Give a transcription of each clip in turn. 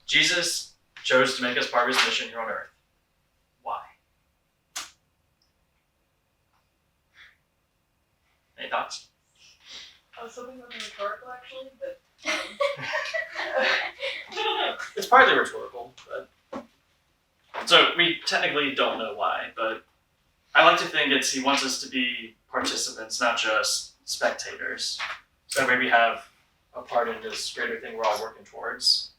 Jesus chose to make us part of his mission here on earth. Why? Any thoughts? I was hoping something rhetorical, actually, but It's partly rhetorical, but so we technically don't know why, but I like to think he wants us to be participants, not just spectators. So that way we have a part in this greater thing we're all working towards.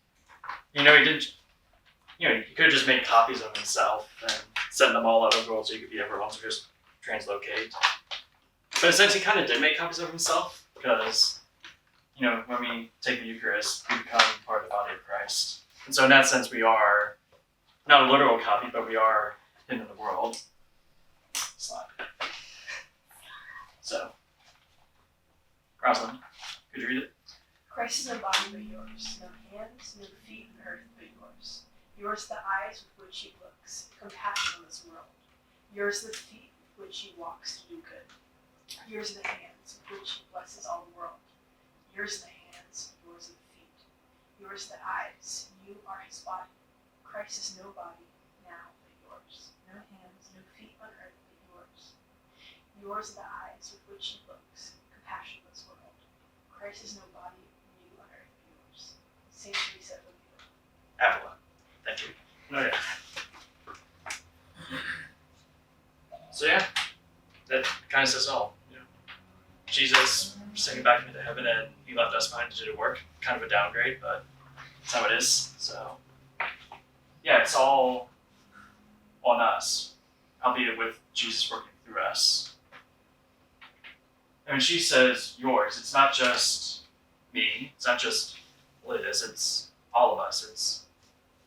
He could have just made copies of himself and sent them all out of the world so he could be everyone to just translocate. But in a sense, he kind of did make copies of himself because, when we take the Eucharist, we become part of the body of Christ. And so in that sense, we are not a literal copy, but we are him in the world. Slide. So, Rosalind, could you read it? Christ is no body but yours, no hands, no feet on earth but yours. Yours the eyes with which he looks, compassion on this world. Yours the feet with which he walks to do good. Yours the hands with which he blesses all the world. Yours the hands, yours the feet. Yours the eyes, you are his body. Christ is no body now but yours. No hands, no feet on earth but yours. Yours the eyes with which he looks, compassion on this world. Christ is no body, you on earth but yours. Saint Teresa of Avila. Avila. Thank you. Oh yeah. So yeah, that kind of says all. Jesus sent back into heaven and he left us behind to do the work. Kind of a downgrade, but that's how it is. So yeah, it's all on us, albeit with Jesus working through us. And when she says yours, it's not just me, it's not just Liz, it's all of us. It's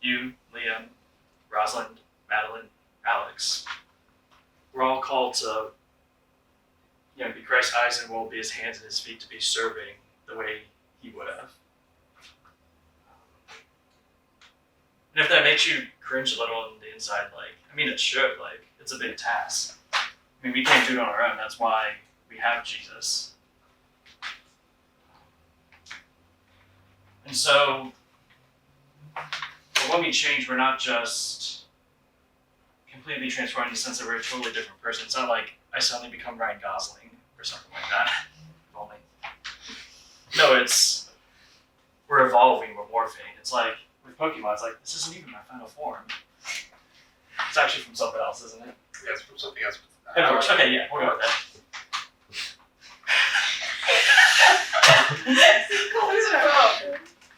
you, Liam, Rosalind, Madeline, Alex. We're all called to be Christ's eyes and will be his hands and his feet to be serving the way he would have. And if that makes you cringe a little on the inside, it should. It's a big task. We can't do it on our own. That's why we have Jesus. And so, when we change, we're not just completely transformed in the sense that we're a totally different person. It's not like I suddenly become Ryan Gosling or something like that. Only. No, we're evolving, we're morphing. It's like with Pokemon, it's like this isn't even my final form. It's actually from something else, isn't it? Yeah, it's from something else. Okay, yeah, we'll go with that.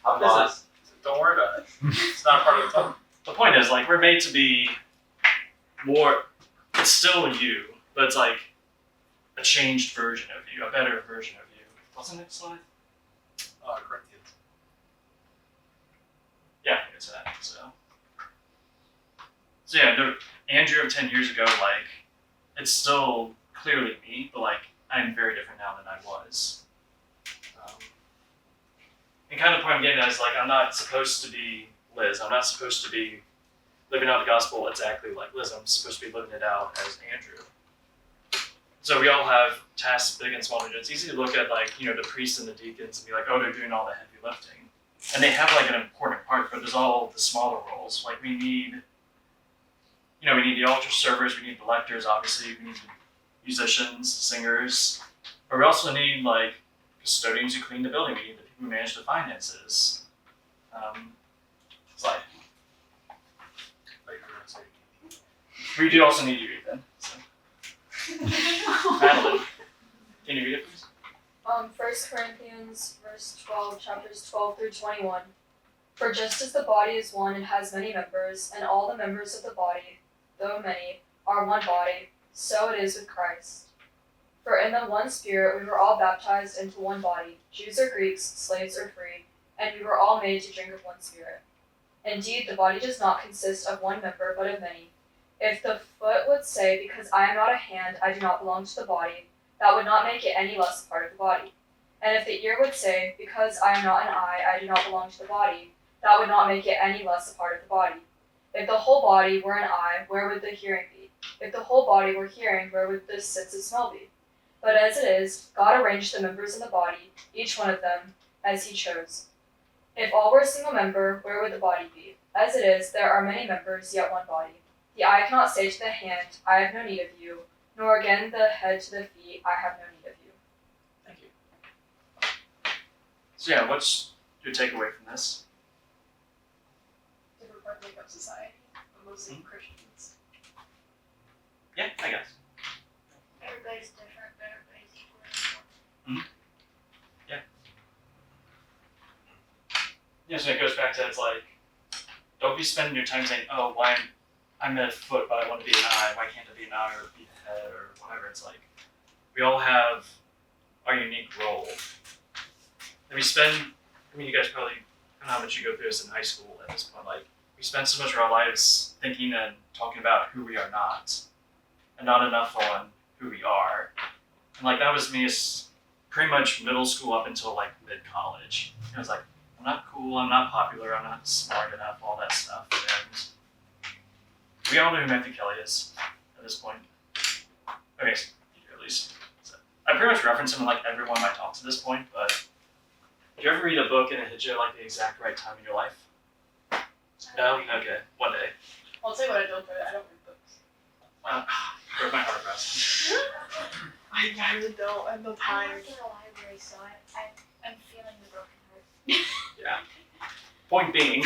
I'm lost. Don't worry about it. It's not part of the fun. The point is, we're made to be more. It's still you, but it's like a changed version of you, a better version of you. What's the next slide? Corinthians. Yeah, I think it's that. So yeah, Andrew of 10 years ago, it's still clearly me, but I'm very different now than I was. And kind of the point I'm getting at is I'm not supposed to be Liz. I'm not supposed to be living out the gospel exactly like Liz. I'm supposed to be living it out as Andrew. So we all have tasks, big and small. It's easy to look at the priests and the deacons and be like, oh, they're doing all the heavy lifting. And they have an important part, but there's all the smaller roles. We need the altar servers, we need the lectors, obviously, we need the musicians, singers, but we also need custodians who clean the building, we need the people who manage the finances. Slide. We do also need you, Ethan. So. Madeline, can you read it, please? 1 Corinthians chapters 12 through 21. For just as the body is one and has many members, and all the members of the body, though many, are one body, so it is with Christ. For in the one Spirit we were all baptized into one body, Jews or Greeks, slaves or free, and we were all made to drink of one Spirit. Indeed, the body does not consist of one member, but of many. If the foot would say, because I am not a hand, I do not belong to the body, that would not make it any less a part of the body. And if the ear would say, because I am not an eye, I do not belong to the body, that would not make it any less a part of the body. If the whole body were an eye, where would the hearing be? If the whole body were hearing, where would the sense of smell be? But as it is, God arranged the members in the body, each one of them, as he chose. If all were a single member, where would the body be? As it is, there are many members, yet one body. The eye cannot say to the hand, I have no need of you, nor again the head to the feet, I have no need of you. Thank you. So yeah, what's your takeaway from this? Different part make up society, but mostly Christians. Yeah, I guess. Everybody's different, but everybody's equally important. Yeah, so it goes back to, it's like, don't be spending your time saying, oh, why I'm a foot, but I want to be an eye. Why can't I be an eye or be the head or whatever? It's like, we all have our unique role. And we spend, I mean, you guys probably, I don't know how much you go through this in high school at this point. Like, we spend so much of our lives thinking and talking about who we are not, and not enough on who we are. And like, that was me as pretty much middle school up until like mid-college. I was like, I'm not cool, I'm not popular, I'm not smart enough, all that stuff. And we all know who Matthew Kelly is at this point. Okay, so you do at least. So, I pretty much reference him in like every one of my talks at this point, but did you ever read a book and it hit you at like the exact right time in your life? No? Okay, one day. I'll tell you what I don't do. I don't read books. Broke my heart, Russ. I really don't. I'm no I tired. work in a library, so I'm feeling the broken heart. Point being,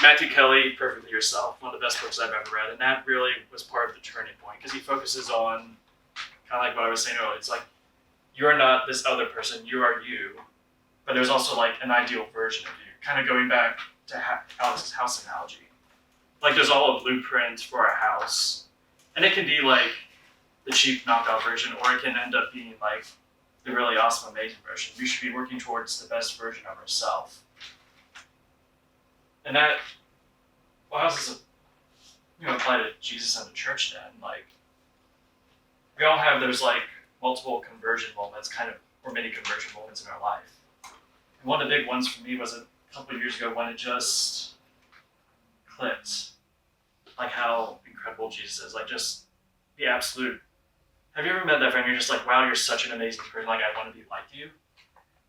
Matthew Kelly, Perfectly Yourself, one of the best books I've ever read, and that really was part of the turning point because he focuses on kind of like what I was saying earlier. It's like you're not this other person, you are you, but there's also like an ideal version of you. Kind of going back to Alex's house analogy, like there's all a blueprint for a house, and it can be like the cheap knockoff version, or it can end up being like the really awesome, amazing version. We should be working towards the best version of ourselves. And that, well, how does this apply to Jesus and the church then? Like, we all have those like multiple conversion moments, kind of, or many conversion moments in our life. And one of the big ones for me was a couple of years ago when it just clicked, like how incredible Jesus is, like just the absolute. Have you ever met that friend? You're just like, wow, you're such an amazing person. Like, I want to be like you.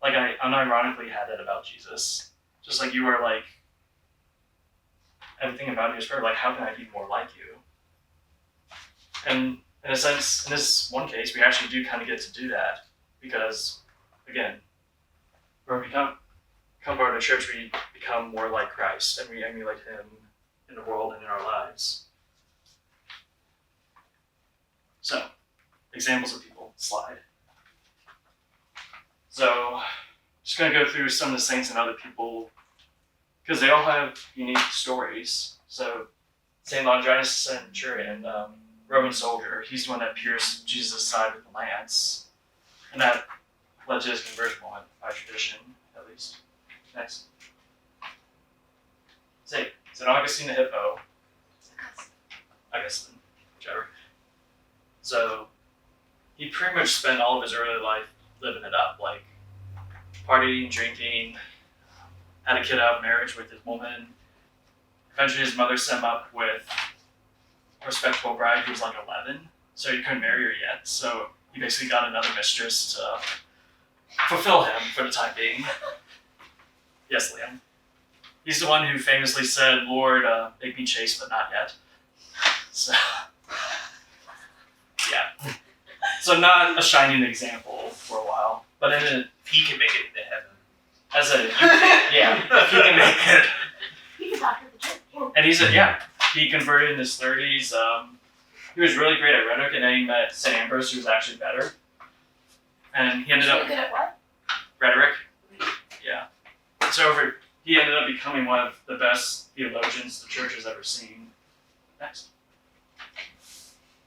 Like, I unironically had that about Jesus. Just like you are like, everything about you is perfect. Like, how can I be more like you? And in a sense, in this one case, we actually do kind of get to do that because, again, when we become part of the church, we become more like Christ and we emulate Him in the world and in our lives. So, examples of people, slide. So, just going to go through some of the saints and other people because they all have unique stories. So, St. Longinus Centurion, Roman soldier, he's the one that pierced Jesus' side with the lance, and that led to his conversion moment, by tradition, at least. Next. St. Augustine the Hippo. Augustine, whichever. So, he pretty much spent all of his early life living it up, like partying, drinking, had a kid out of marriage with his woman. Eventually his mother set him up with a respectable bride who was like 11, so he couldn't marry her yet. So he basically got another mistress to fulfill him for the time being. Yes, Liam. He's the one who famously said, Lord, make me chaste, but not yet. So, yeah. So not a shining example for a while, but in a, He can make it into heaven. as a, yeah, if he can make it. You can talk to the church. And he converted in his 30s. He was really great at rhetoric, and then he met St. Ambrose, who was actually better. And he ended You're up good at what? rhetoric. Yeah. So he ended up becoming one of the best theologians the church has ever seen. Next.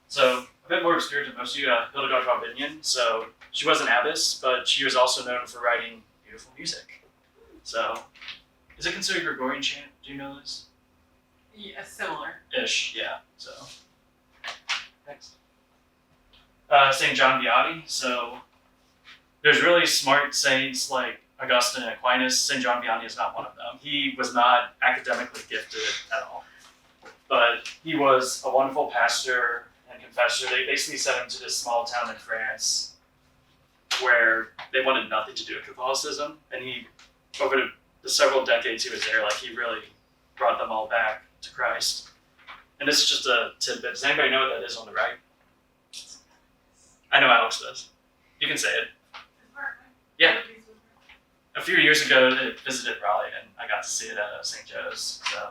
So a bit more obscure to most of you, Hildegard von Bingen. So she was an abbess, but she was also known for writing beautiful music. So is it considered Gregorian chant? Do you know this? Yeah, similar. Ish, yeah. So next. St. John Vianney. So there's really smart saints like Augustine and Aquinas. St. John Vianney is not one of them. He was not academically gifted at all. But he was a wonderful pastor and confessor. They basically sent him to this small town in France where they wanted nothing to do with Catholicism. And he, over the the several decades he was there, like he really brought them all back to Christ. And this is just a tidbit. Does anybody know what that is on the right? I know Alex does. You can say it. Yeah. A few years ago, it visited Raleigh, and I got to see it at St. Joe's. So,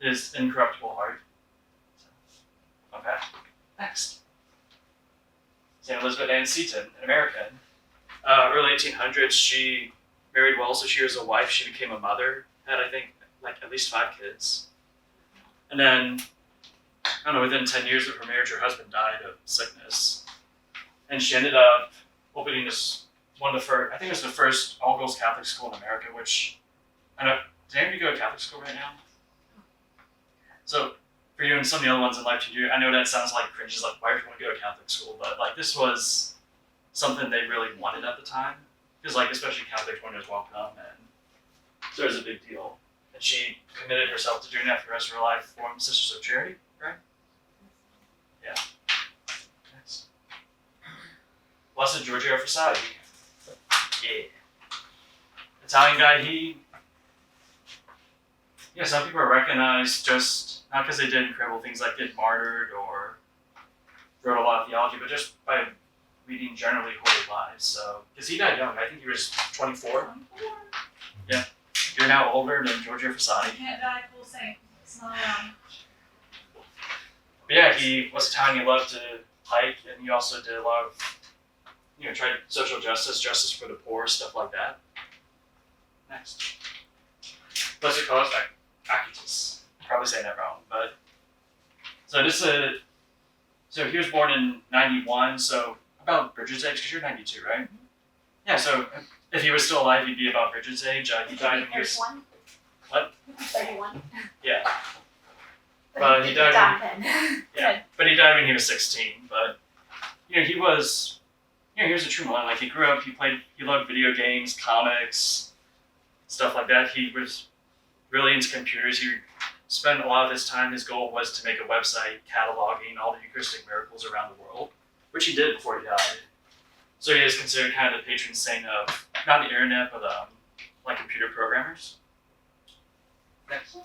his incorruptible heart. So, okay. Next. St. Elizabeth Ann Seton, an American. Early 1800s, she married well, so she was a wife. She became a mother. Had, I think, like at least 5 kids. And then, I don't know, within 10 years of her marriage, her husband died of sickness. And she ended up opening this one of the first, I think it was the first all-girls Catholic school in America, which, I don't know, does anybody go to Catholic school right now? So, for you and some of the other ones in life, I know that sounds like cringe, like, why would you want to go to Catholic school? But, like, this was something they really wanted at the time. Because, like, especially Catholics weren't as welcome, and so it was a big deal. And she committed herself to doing that for the rest of her life, formed Sisters of Charity, right? Yeah. Next. Blessed Giorgio Frassati. Yeah. Italian guy, some people are recognized just, not because they did incredible things like get martyred or wrote a lot of theology, but just by reading generally holy lives. So, because he died young, I think he was 24. Yeah. You're now older than Giorgio Frassati. You can't die full saint. It's not allowed. But yeah, he was Italian, he loved to hike, and he also did a lot of, tried social justice, justice for the poor, stuff like that. Next. Blessed Carlos Acutis. Probably saying that wrong, but so he was born in 91, so about Bridget's age, because you're 92, right? Mm-hmm. Yeah, so if he was still alive, he'd be about Bridget's age. He died when he was... 31? What? 31. Yeah. But he died then. Yeah, but he died when he was 16, but, he was... he was a true man. Like, he grew up, he loved video games, comics, stuff like that. He was really into computers. He spent a lot of his time, his goal was to make a website cataloging all the Eucharistic miracles around the world, which he did before he died. So he is considered kind of the patron saint of, not the internet, but like computer programmers. Next.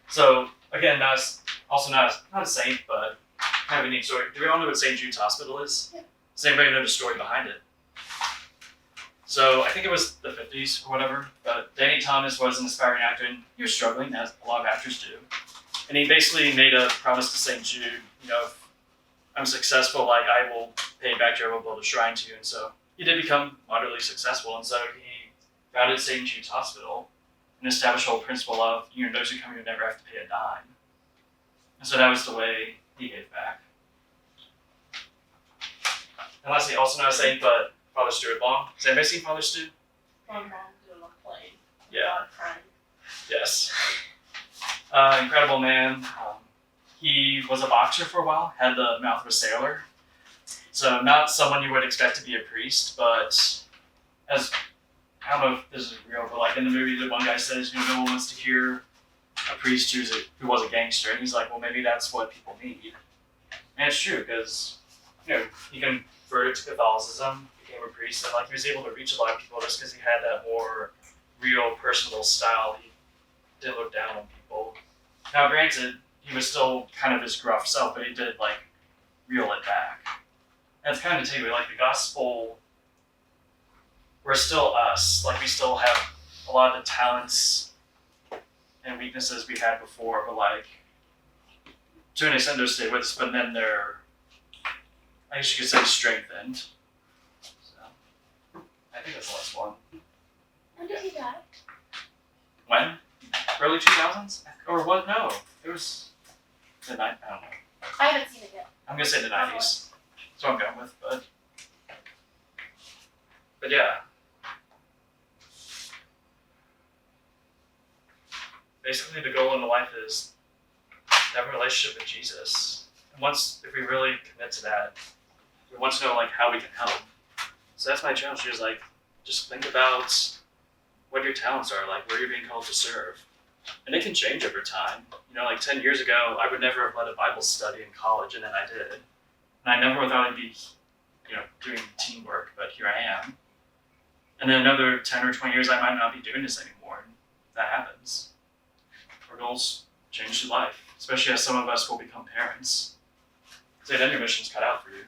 So, again, not a saint, but kind of a neat story. Do we all know what St. Jude's Hospital is? Yeah. Does anybody know the story behind it? So I think it was the 50s or whatever, but Danny Thomas was an aspiring actor, and he was struggling, as a lot of actors do. And he basically made a promise to St. Jude, if I'm successful, like, I will pay back you, I will build a shrine to you. And so he did become moderately successful, and so he founded St. Jude's Hospital and established the whole principle of, those who come here never have to pay a dime. And so that was the way he gave back. And lastly, also not a saint, but Father Stuart Long. Has anybody seen Father Stu? My mom did a play. Yeah. Crying. Yes. Incredible man. He was a boxer for a while, had the mouth of a sailor. So not someone you would expect to be a priest, but I don't know if this is real, but like in the movie, the one guy says, no one wants to hear a priest who was a gangster. And he's like, well, maybe that's what people need. And it's true, because, he converted to Catholicism, became a priest, and like he was able to reach a lot of people just because he had that more real, personal style. He didn't look down on people. Now, granted, he was still kind of his gruff self, but he did like reel it back. And it's kind of takeaway, like the gospel, we're still us. Like we still have a lot of the talents and weaknesses we had before, but like to an extent they'll stay with us, but then they're, I guess you could say, strengthened. So I think that's the last one. When did he die? When? Early 2000s? Or what? No. It was the 90s. I don't know. I haven't seen it yet. I'm going to say the 90s. That's what I'm going with, but yeah. Basically, the goal in the life is to have a relationship with Jesus. And if we really commit to that, we want to know like how we can help. So that's my challenge. Is like, just think about what your talents are, like where you're being called to serve. And it can change over time. Like 10 years ago, I would never have led a Bible study in college, and then I did. And I never thought I'd be, doing teamwork, but here I am. And then another 10 or 20 years, I might not be doing this anymore. That happens. Our goals change through life, especially as some of us will become parents. So then your mission's cut out for you.